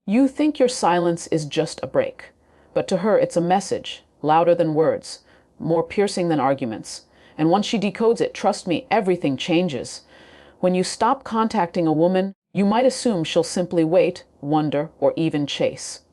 You think your silence is just a break, but to her it's a message, louder than words, more piercing than arguments. And once she decodes it, trust me, everything changes. When you stop contacting a woman, you might assume she'll simply wait, wonder, or even chase.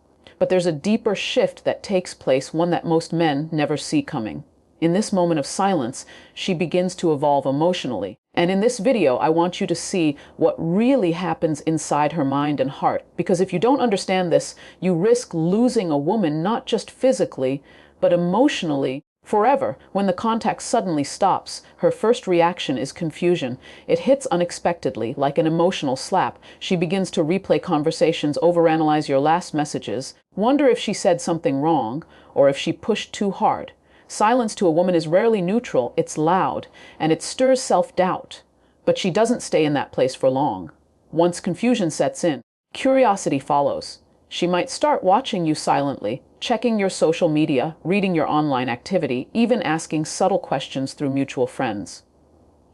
But there's a deeper shift that takes place, one that most men never see coming. In this moment of silence, she begins to evolve emotionally. And in this video, I want you to see what really happens inside her mind and heart. Because if you don't understand this, you risk losing a woman not just physically, but emotionally forever. When the contact suddenly stops, her first reaction is confusion. It hits unexpectedly, like an emotional slap. She begins to replay conversations, overanalyze your last messages, wonder if she said something wrong, or if she pushed too hard. Silence to a woman is rarely neutral, it's loud, and it stirs self-doubt. But she doesn't stay in that place for long. Once confusion sets in, curiosity follows. She might start watching you silently, checking your social media, reading your online activity, even asking subtle questions through mutual friends.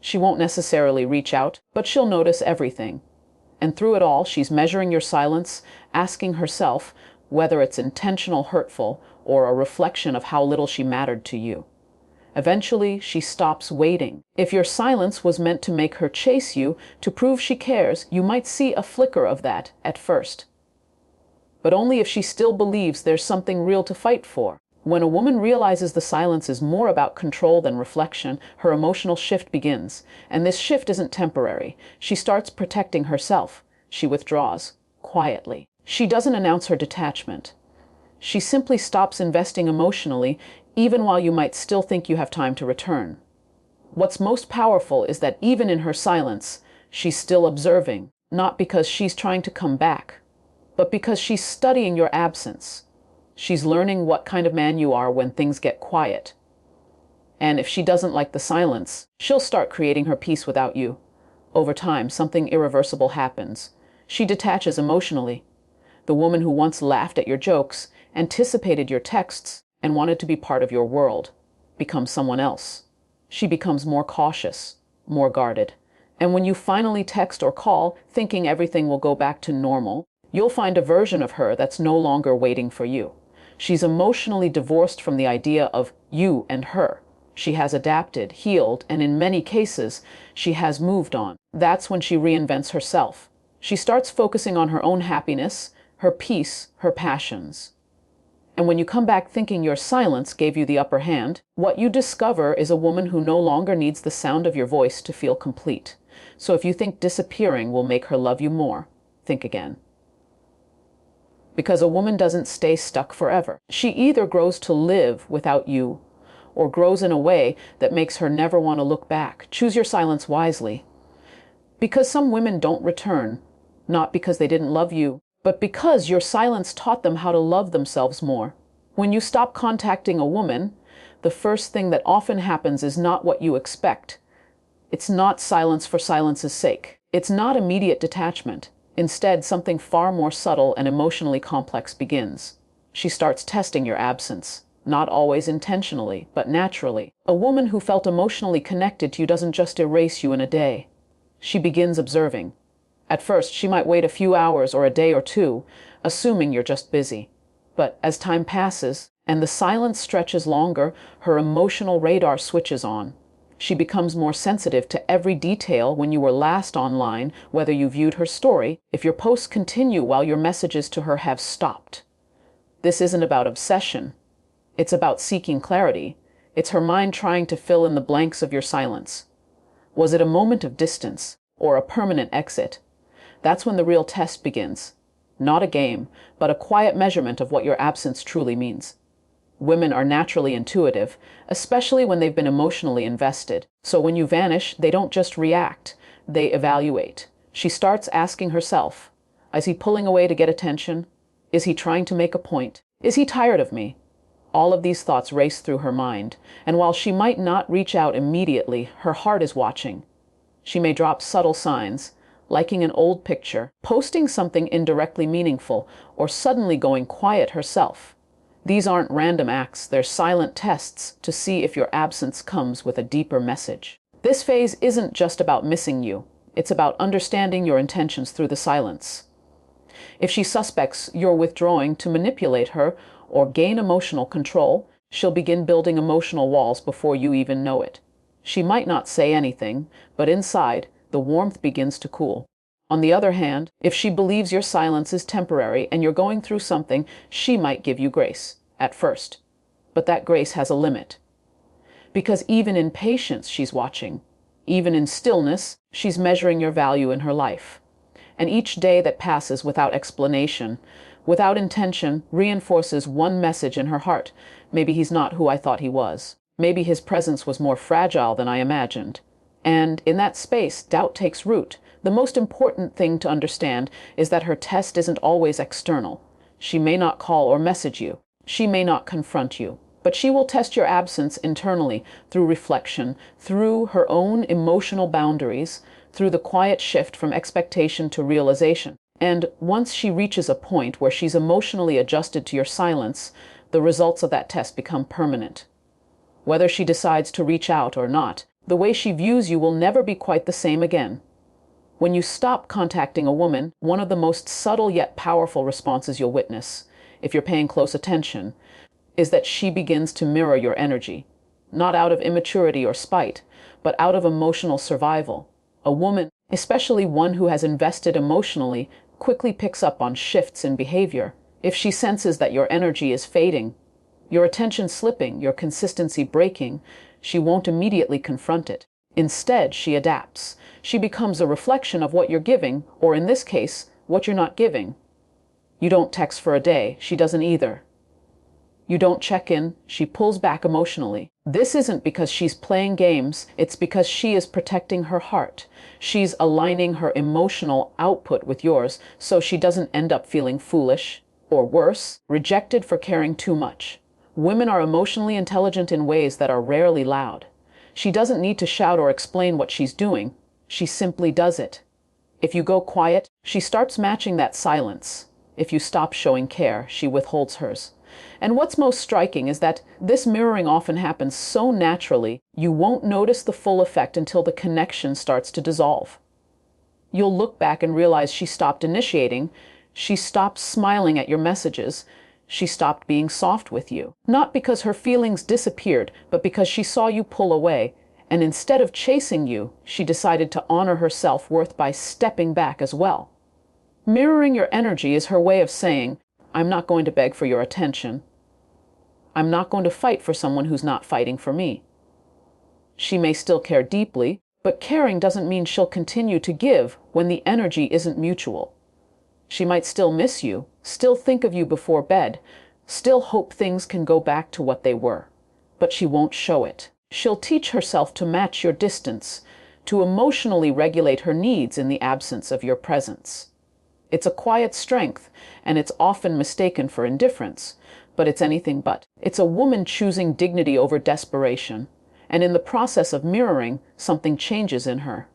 She won't necessarily reach out, but she'll notice everything. And through it all, she's measuring your silence, asking herself whether it's intentional, hurtful, or a reflection of how little she mattered to you. Eventually, she stops waiting. If your silence was meant to make her chase you, to prove she cares, you might see a flicker of that at first. But only if she still believes there's something real to fight for. When a woman realizes the silence is more about control than reflection, her emotional shift begins. And this shift isn't temporary. She starts protecting herself. She withdraws, quietly. She doesn't announce her detachment. She simply stops investing emotionally, even while you might still think you have time to return. What's most powerful is that even in her silence, she's still observing, not because she's trying to come back, but because she's studying your absence. She's learning what kind of man you are when things get quiet. And if she doesn't like the silence, she'll start creating her peace without you. Over time, something irreversible happens. She detaches emotionally. The woman who once laughed at your jokes, anticipated your texts, and wanted to be part of your world becomes someone else. She becomes more cautious, more guarded. And when you finally text or call, thinking everything will go back to normal, you'll find a version of her that's no longer waiting for you. She's emotionally divorced from the idea of you and her. She has adapted, healed, and in many cases, she has moved on. That's when she reinvents herself. She starts focusing on her own happiness, her peace, her passions. And when you come back thinking your silence gave you the upper hand, what you discover is a woman who no longer needs the sound of your voice to feel complete. So if you think disappearing will make her love you more, think again. Because a woman doesn't stay stuck forever. She either grows to live without you, or grows in a way that makes her never want to look back. Choose your silence wisely. Because some women don't return, not because they didn't love you, but because your silence taught them how to love themselves more. When you stop contacting a woman, the first thing that often happens is not what you expect. It's not silence for silence's sake. It's not immediate detachment. Instead, something far more subtle and emotionally complex begins. She starts testing your absence, not always intentionally, but naturally. A woman who felt emotionally connected to you doesn't just erase you in a day. She begins observing. At first, she might wait a few hours or a day or two, assuming you're just busy. But as time passes, and the silence stretches longer, her emotional radar switches on. She becomes more sensitive to every detail when you were last online, whether you viewed her story, if your posts continue while your messages to her have stopped. This isn't about obsession. It's about seeking clarity. It's her mind trying to fill in the blanks of your silence. Was it a moment of distance or a permanent exit? That's when the real test begins. Not a game, but a quiet measurement of what your absence truly means. Women are naturally intuitive, especially when they've been emotionally invested. So when you vanish, they don't just react, they evaluate. She starts asking herself, is he pulling away to get attention? Is he trying to make a point? Is he tired of me? All of these thoughts race through her mind, and while she might not reach out immediately, her heart is watching. She may drop subtle signs, liking an old picture, posting something indirectly meaningful, or suddenly going quiet herself. These aren't random acts, they're silent tests to see if your absence comes with a deeper message. This phase isn't just about missing you, it's about understanding your intentions through the silence. If she suspects you're withdrawing to manipulate her or gain emotional control, she'll begin building emotional walls before you even know it. She might not say anything, but inside, the warmth begins to cool. On the other hand, if she believes your silence is temporary and you're going through something, she might give you grace at first. But that grace has a limit. Because even in patience, she's watching. Even in stillness, she's measuring your value in her life. And each day that passes without explanation, without intention, reinforces one message in her heart. Maybe he's not who I thought he was. Maybe his presence was more fragile than I imagined. And in that space, doubt takes root. The most important thing to understand is that her test isn't always external. She may not call or message you. She may not confront you. But she will test your absence internally through reflection, through her own emotional boundaries, through the quiet shift from expectation to realization. And once she reaches a point where she's emotionally adjusted to your silence, the results of that test become permanent. Whether she decides to reach out or not, the way she views you will never be quite the same again. When you stop contacting a woman, one of the most subtle yet powerful responses you'll witness, if you're paying close attention, is that she begins to mirror your energy, not out of immaturity or spite, but out of emotional survival. A woman, especially one who has invested emotionally, quickly picks up on shifts in behavior. If she senses that your energy is fading, your attention slipping, your consistency breaking, she won't immediately confront it. Instead, she adapts. She becomes a reflection of what you're giving, or in this case, what you're not giving. You don't text for a day, she doesn't either. You don't check in, she pulls back emotionally. This isn't because she's playing games, it's because she is protecting her heart. She's aligning her emotional output with yours so she doesn't end up feeling foolish, or worse, rejected for caring too much. Women are emotionally intelligent in ways that are rarely loud. She doesn't need to shout or explain what she's doing. She simply does it. If you go quiet, she starts matching that silence. If you stop showing care, she withholds hers. And what's most striking is that this mirroring often happens so naturally, you won't notice the full effect until the connection starts to dissolve. You'll look back and realize she stopped initiating, she stopped smiling at your messages, she stopped being soft with you. Not because her feelings disappeared, but because she saw you pull away, and instead of chasing you, she decided to honor her self-worth by stepping back as well. Mirroring your energy is her way of saying, I'm not going to beg for your attention. I'm not going to fight for someone who's not fighting for me. She may still care deeply, but caring doesn't mean she'll continue to give when the energy isn't mutual. She might still miss you, still think of you before bed, still hope things can go back to what they were. But she won't show it. She'll teach herself to match your distance, to emotionally regulate her needs in the absence of your presence. It's a quiet strength, and it's often mistaken for indifference, but it's anything but. It's a woman choosing dignity over desperation, and in the process of mirroring, something changes in her.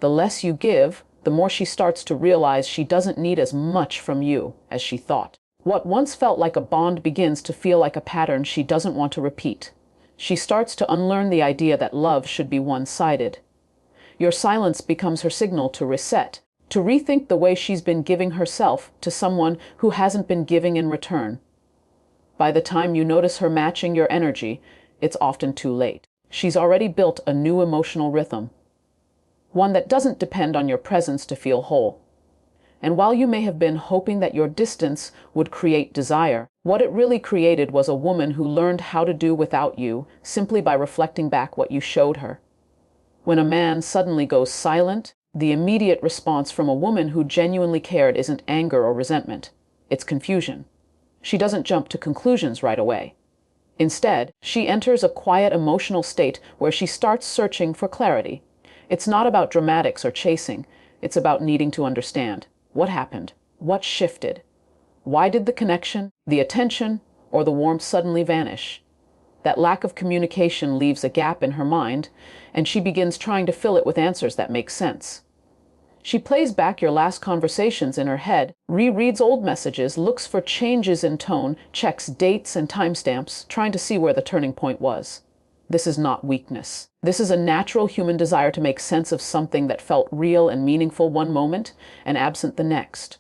The less you give, the more she starts to realize she doesn't need as much from you as she thought. What once felt like a bond begins to feel like a pattern she doesn't want to repeat. She starts to unlearn the idea that love should be one-sided. Your silence becomes her signal to reset, to rethink the way she's been giving herself to someone who hasn't been giving in return. By the time you notice her matching your energy, it's often too late. She's already built a new emotional rhythm, one that doesn't depend on your presence to feel whole. And while you may have been hoping that your distance would create desire, what it really created was a woman who learned how to do without you simply by reflecting back what you showed her. When a man suddenly goes silent, the immediate response from a woman who genuinely cared isn't anger or resentment. It's confusion. She doesn't jump to conclusions right away. Instead, she enters a quiet emotional state where she starts searching for clarity. It's not about dramatics or chasing. It's about needing to understand. What happened? What shifted? Why did the connection, the attention, or the warmth suddenly vanish? That lack of communication leaves a gap in her mind, and she begins trying to fill it with answers that make sense. She plays back your last conversations in her head, rereads old messages, looks for changes in tone, checks dates and timestamps, trying to see where the turning point was. This is not weakness. This is a natural human desire to make sense of something that felt real and meaningful one moment and absent the next.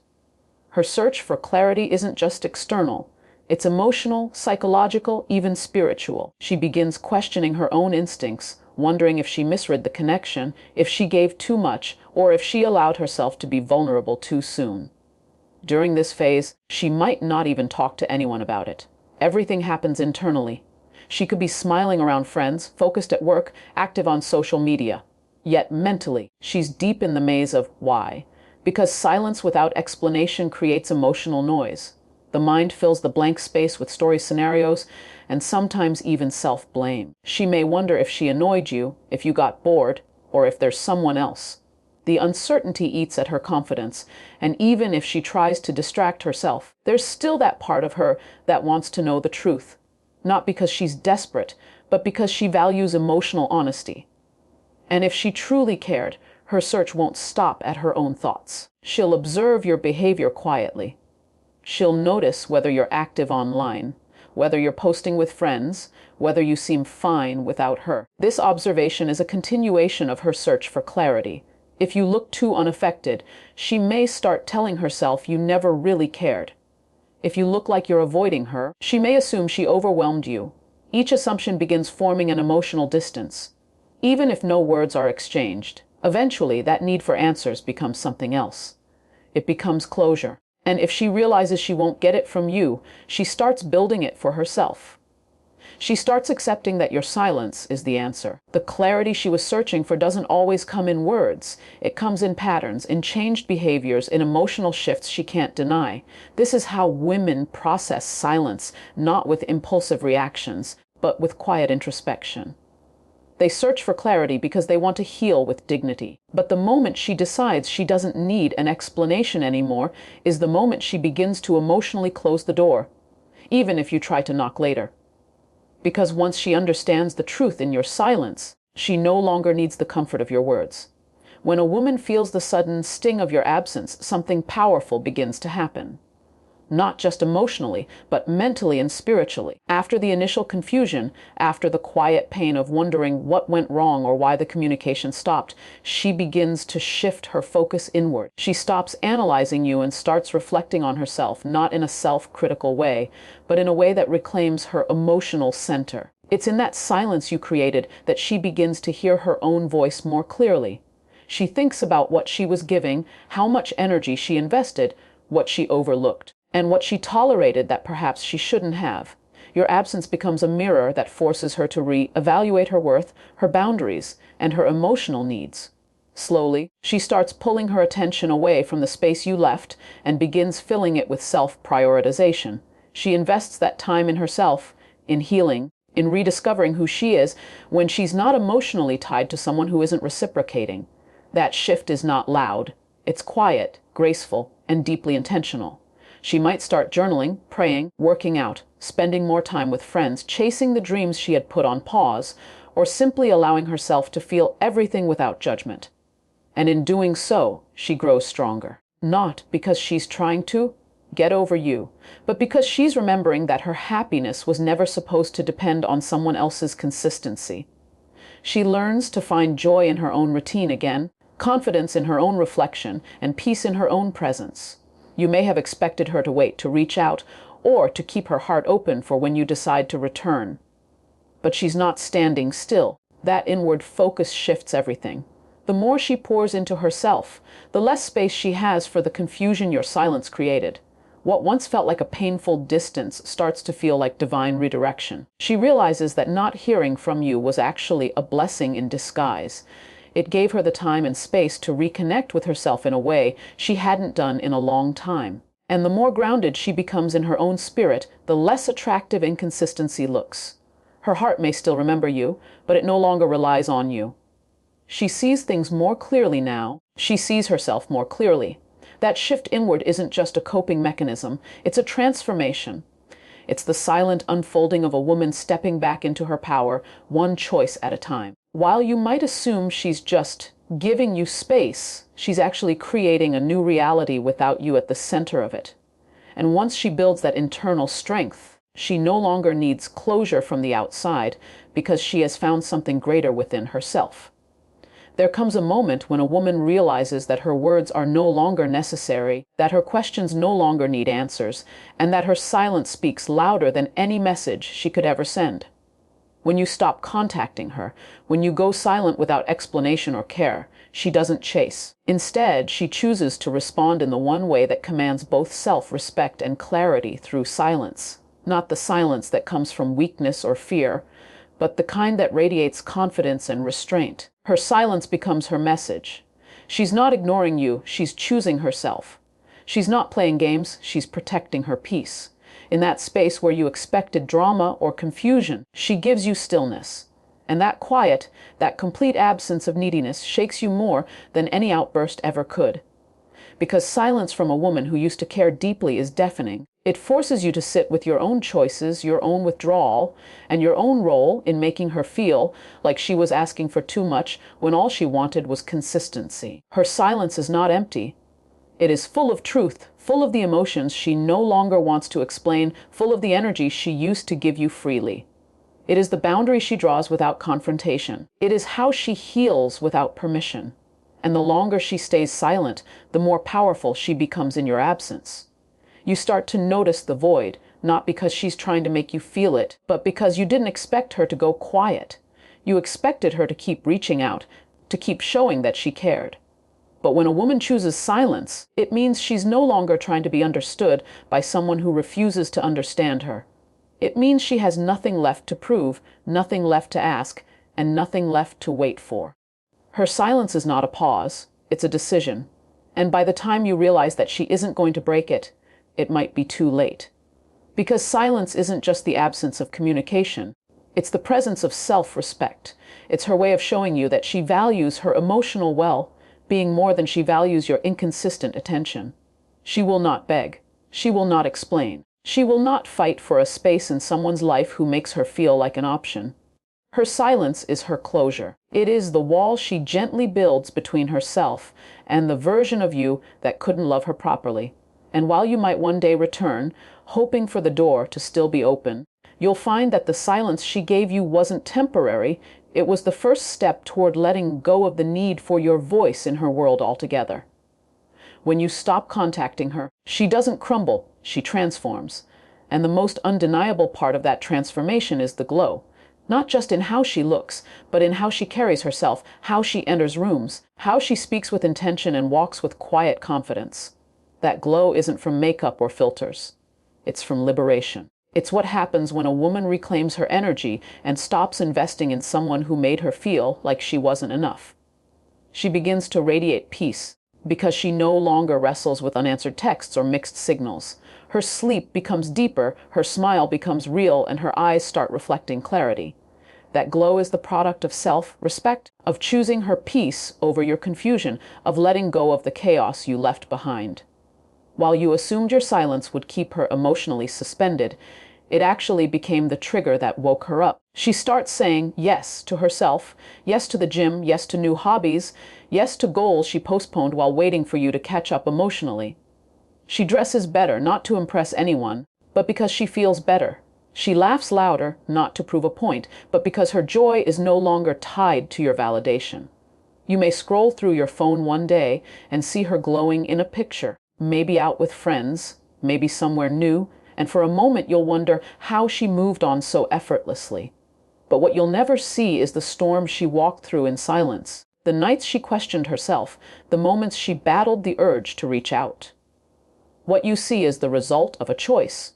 Her search for clarity isn't just external. It's emotional, psychological, even spiritual. She begins questioning her own instincts, wondering if she misread the connection, if she gave too much, or if she allowed herself to be vulnerable too soon. During this phase, she might not even talk to anyone about it. Everything happens internally. She could be smiling around friends, focused at work, active on social media. Yet mentally, she's deep in the maze of why. Because silence without explanation creates emotional noise. The mind fills the blank space with story scenarios and sometimes even self-blame. She may wonder if she annoyed you, if you got bored, or if there's someone else. The uncertainty eats at her confidence, and even if she tries to distract herself, there's still that part of her that wants to know the truth. Not because she's desperate, but because she values emotional honesty. And if she truly cared, her search won't stop at her own thoughts. She'll observe your behavior quietly. She'll notice whether you're active online, whether you're posting with friends, whether you seem fine without her. This observation is a continuation of her search for clarity. If you look too unaffected, she may start telling herself you never really cared. If you look like you're avoiding her, she may assume she overwhelmed you. Each assumption begins forming an emotional distance. Even if no words are exchanged, eventually that need for answers becomes something else. It becomes closure. And if she realizes she won't get it from you, she starts building it for herself. She starts accepting that your silence is the answer. The clarity she was searching for doesn't always come in words. It comes in patterns, in changed behaviors, in emotional shifts she can't deny. This is how women process silence, not with impulsive reactions, but with quiet introspection. They search for clarity because they want to heal with dignity. But the moment she decides she doesn't need an explanation anymore is the moment she begins to emotionally close the door, even if you try to knock later. Because once she understands the truth in your silence, she no longer needs the comfort of your words. When a woman feels the sudden sting of your absence, something powerful begins to happen. Not just emotionally, but mentally and spiritually. After the initial confusion, after the quiet pain of wondering what went wrong or why the communication stopped, she begins to shift her focus inward. She stops analyzing you and starts reflecting on herself, not in a self-critical way, but in a way that reclaims her emotional center. It's in that silence you created that she begins to hear her own voice more clearly. She thinks about what she was giving, how much energy she invested, what she overlooked, and what she tolerated that perhaps she shouldn't have. Your absence becomes a mirror that forces her to re-evaluate her worth, her boundaries, and her emotional needs. Slowly, she starts pulling her attention away from the space you left and begins filling it with self-prioritization. She invests that time in herself, in healing, in rediscovering who she is when she's not emotionally tied to someone who isn't reciprocating. That shift is not loud. It's quiet, graceful, and deeply intentional. She might start journaling, praying, working out, spending more time with friends, chasing the dreams she had put on pause, or simply allowing herself to feel everything without judgment. And in doing so, she grows stronger. Not because she's trying to get over you, but because she's remembering that her happiness was never supposed to depend on someone else's consistency. She learns to find joy in her own routine again, confidence in her own reflection, and peace in her own presence. You may have expected her to wait, to reach out, or to keep her heart open for when you decide to return. But she's not standing still. That inward focus shifts everything. The more she pours into herself, the less space she has for the confusion your silence created. What once felt like a painful distance starts to feel like divine redirection. She realizes that not hearing from you was actually a blessing in disguise. It gave her the time and space to reconnect with herself in a way she hadn't done in a long time. And the more grounded she becomes in her own spirit, the less attractive inconsistency looks. Her heart may still remember you, but it no longer relies on you. She sees things more clearly now. She sees herself more clearly. That shift inward isn't just a coping mechanism, it's a transformation. It's the silent unfolding of a woman stepping back into her power, one choice at a time. While you might assume she's just giving you space, she's actually creating a new reality without you at the center of it. And once she builds that internal strength, she no longer needs closure from the outside because she has found something greater within herself. There comes a moment when a woman realizes that her words are no longer necessary, that her questions no longer need answers, and that her silence speaks louder than any message she could ever send. When you stop contacting her, when you go silent without explanation or care, she doesn't chase. Instead, she chooses to respond in the one way that commands both self-respect and clarity through silence. Not the silence that comes from weakness or fear, but the kind that radiates confidence and restraint. Her silence becomes her message. She's not ignoring you, she's choosing herself. She's not playing games, she's protecting her peace. In that space where you expected drama or confusion, she gives you stillness. And that quiet, that complete absence of neediness shakes you more than any outburst ever could. Because silence from a woman who used to care deeply is deafening. It forces you to sit with your own choices, your own withdrawal, and your own role in making her feel like she was asking for too much when all she wanted was consistency. Her silence is not empty. It is full of truth, full of the emotions she no longer wants to explain, full of the energy she used to give you freely. It is the boundary she draws without confrontation. It is how she heals without permission. And the longer she stays silent, the more powerful she becomes in your absence. You start to notice the void, not because she's trying to make you feel it, but because you didn't expect her to go quiet. You expected her to keep reaching out, to keep showing that she cared. But when a woman chooses silence, it means she's no longer trying to be understood by someone who refuses to understand her. It means she has nothing left to prove, nothing left to ask, and nothing left to wait for. Her silence is not a pause, it's a decision. And by the time you realize that she isn't going to break it, it might be too late. Because silence isn't just the absence of communication, it's the presence of self-respect. It's her way of showing you that she values her emotional well-being more than she values your inconsistent attention. She will not beg. She will not explain. She will not fight for a space in someone's life who makes her feel like an option. Her silence is her closure. It is the wall she gently builds between herself and the version of you that couldn't love her properly. And while you might one day return, hoping for the door to still be open, you'll find that the silence she gave you wasn't temporary. It was the first step toward letting go of the need for your voice in her world altogether. When you stop contacting her, she doesn't crumble, she transforms. And the most undeniable part of that transformation is the glow. Not just in how she looks, but in how she carries herself, how she enters rooms, how she speaks with intention and walks with quiet confidence. That glow isn't from makeup or filters. It's from liberation. It's what happens when a woman reclaims her energy and stops investing in someone who made her feel like she wasn't enough. She begins to radiate peace because she no longer wrestles with unanswered texts or mixed signals. Her sleep becomes deeper, her smile becomes real, and her eyes start reflecting clarity. That glow is the product of self-respect, of choosing her peace over your confusion, of letting go of the chaos you left behind. While you assumed your silence would keep her emotionally suspended, it actually became the trigger that woke her up. She starts saying yes to herself, yes to the gym, yes to new hobbies, yes to goals she postponed while waiting for you to catch up emotionally. She dresses better, not to impress anyone, but because she feels better. She laughs louder, not to prove a point, but because her joy is no longer tied to your validation. You may scroll through your phone one day and see her glowing in a picture, maybe out with friends, maybe somewhere new, and for a moment you'll wonder how she moved on so effortlessly. But what you'll never see is the storm she walked through in silence, the nights she questioned herself, the moments she battled the urge to reach out. What you see is the result of a choice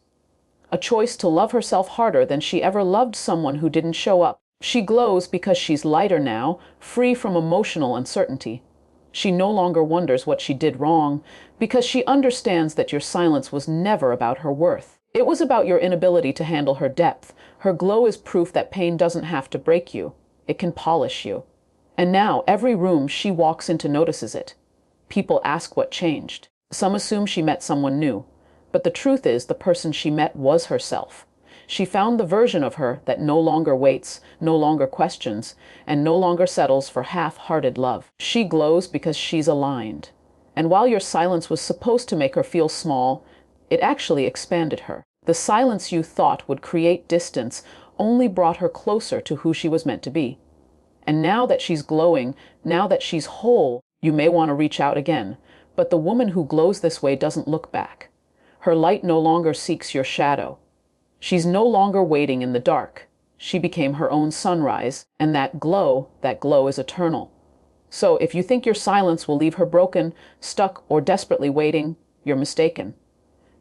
to love herself harder than she ever loved someone who didn't show up. She glows because she's lighter now, free from emotional uncertainty. She no longer wonders what she did wrong, because she understands that your silence was never about her worth. It was about your inability to handle her depth. Her glow is proof that pain doesn't have to break you. It can polish you. And now every room she walks into notices it. People ask what changed. Some assume she met someone new. But the truth is the person she met was herself. She found the version of her that no longer waits, no longer questions, and no longer settles for half-hearted love. She glows because she's aligned. And while your silence was supposed to make her feel small, it actually expanded her. The silence you thought would create distance only brought her closer to who she was meant to be. And now that she's glowing, now that she's whole, you may want to reach out again. But the woman who glows this way doesn't look back. Her light no longer seeks your shadow. She's no longer waiting in the dark. She became her own sunrise, and that glow is eternal. So if you think your silence will leave her broken, stuck, or desperately waiting, you're mistaken.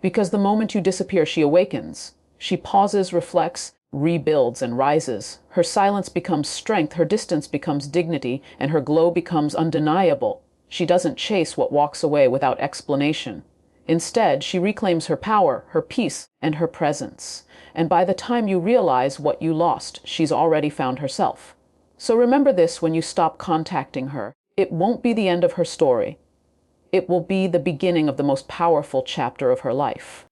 Because the moment you disappear, she awakens. She pauses, reflects, rebuilds, and rises. Her silence becomes strength, her distance becomes dignity, and her glow becomes undeniable. She doesn't chase what walks away without explanation. Instead, she reclaims her power, her peace, and her presence. And by the time you realize what you lost, she's already found herself. So remember this when you stop contacting her. It won't be the end of her story. It will be the beginning of the most powerful chapter of her life.